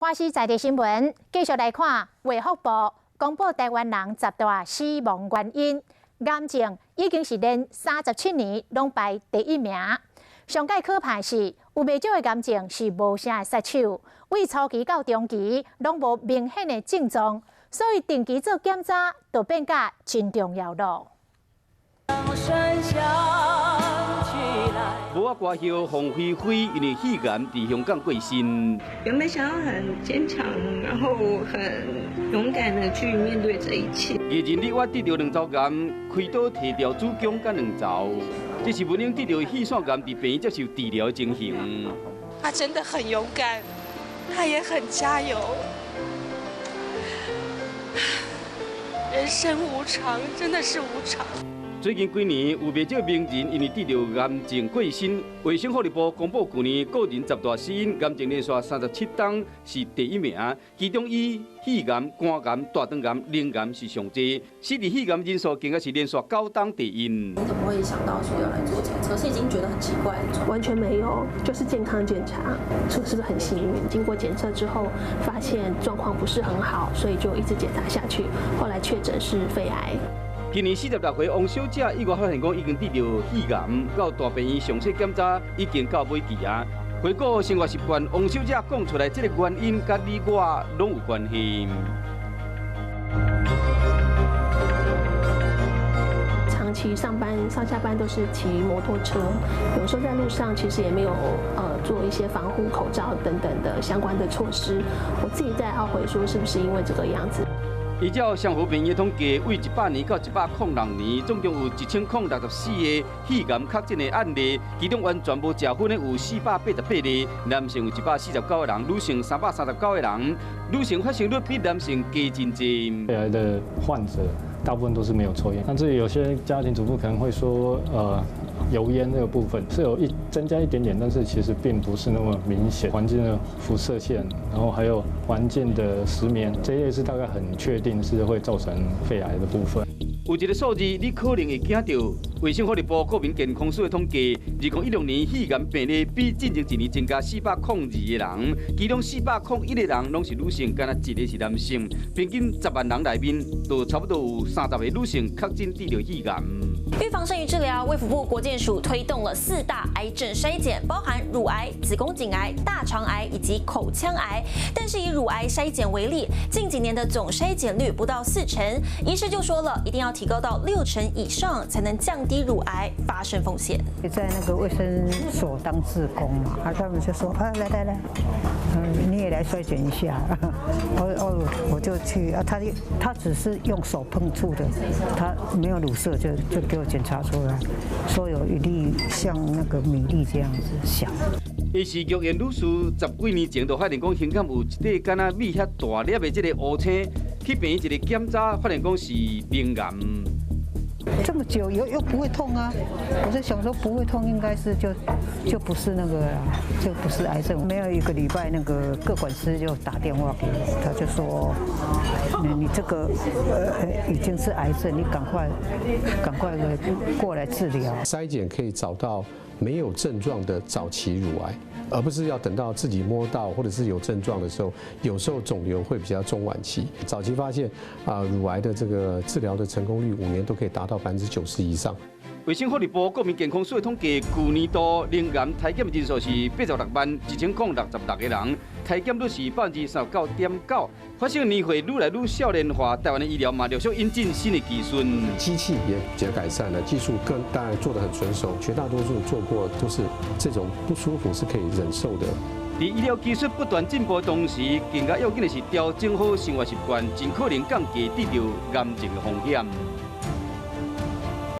华视在地新闻，继续来看卫福部公布台湾人10大死亡原因，癌症已经是连37年拢排第1名。上届可怕是有袂少的癌症是无啥杀手，为初期到中期拢无明显的症状，所以定期做检查就变甲真重要咯。 无啊，歌后洪飞飞因为肺癌伫香港过身。原本想要很坚强，然后很勇敢的去面对这一切。艺人李我得到2周癌，开刀提掉子宫甲2周，这是文英得到肺腺癌伫病院接受治疗的情形。他真的很勇敢，他也很加油。人生无常，真的是无常。 最近几年，有袂少名人因为得到癌症过身。卫生福利部公布去年个人10大死因，癌症连续37档是第1名，其中以肺癌、肝癌、大肠癌、磷癌是上济，死于肺癌人数更加是连续9档第1。你怎么会想到说要来做检测？是已经觉得很奇怪了？完全没有，就是健康检查，说是不是很幸运？经过检测之后，发现状况不是很好，所以就一直检查下去，后来确诊是肺癌。 今年46岁王小姐意外发现讲已经得到肺癌，到大病院详细检查已经到尾期啊。回顾生活习惯，王小姐讲出来，这个原因甲你我拢有关系。长期上下班都是骑摩托车，有时候在路上其实也没有做一些防护、口罩等等的相关的措施。我自己在懊悔说，是不是因为这个样子？ 依照上湖病院统计，为100年到106年，总共有1064个肺癌确诊的案例，其中完全无食薰的有488例，男性有149个人，女性339个人，女性发生率比男性低真济。肺癌的患者大部分都是没有抽烟，但是有些家庭主妇可能会说，油烟这个部分是有增加一点点，但是其实并不是那么明显。环境的辐射线，然后还有环境的石棉，这些是大概很确定是会造成肺癌的部分。有一个数字，你可能会惊到。卫生福利部国民健康署的统计，2016年肺癌病例比进前一年增加402个人，其中401个人拢是女性，敢若1个是男性。平均10万人内面，就差不多有30个女性确诊得到肺癌。预防胜于治疗，卫福部国健署推动了4大癌症筛检，包含乳癌、子宫颈癌、大肠癌以及口腔癌。但是以乳癌筛检为例，近几年的总筛检率不到40%，医师就说了，一定要提高到60%以上，才能降低乳癌发生风险。在那个卫生所当志工嘛，他们就说来，你也来筛检一下。我就去他只是用手碰触的，他没有乳色就给我检查出来，说有一粒像那个米粒这样子小。伊是玉燕女士10几年前就发现讲，胸口有一块敢若米遐大粒的这个乌青，去病院一个检查，发现讲是鳞癌。 这么久又不会痛啊！我在想说不会痛，应该是就不是那个啦，就不是癌症。没有1个礼拜，那个个管师就打电话给我，他就说，你这个已经是癌症，你赶快过来治疗。筛检可以找到没有症状的早期乳癌，而不是要等到自己摸到或者是有症状的时候，有时候肿瘤会比较中晚期。早期发现乳癌的这个治疗的成功率5年都可以达到90%以上。卫生福利部国民健康署的统计，去年度鳞癌体检人数是866166个人，体检率是39.9%。发生年岁愈来愈少年化，台湾的医疗嘛陆续引进新的技术，机器也比较改善了，技术更当然做得很纯熟，绝大多数做过都是这种不舒服是可以忍受的。 在医疗技术不断进步的同时，更加要紧的是调整好生活习惯，尽可能降低得到癌症的风险。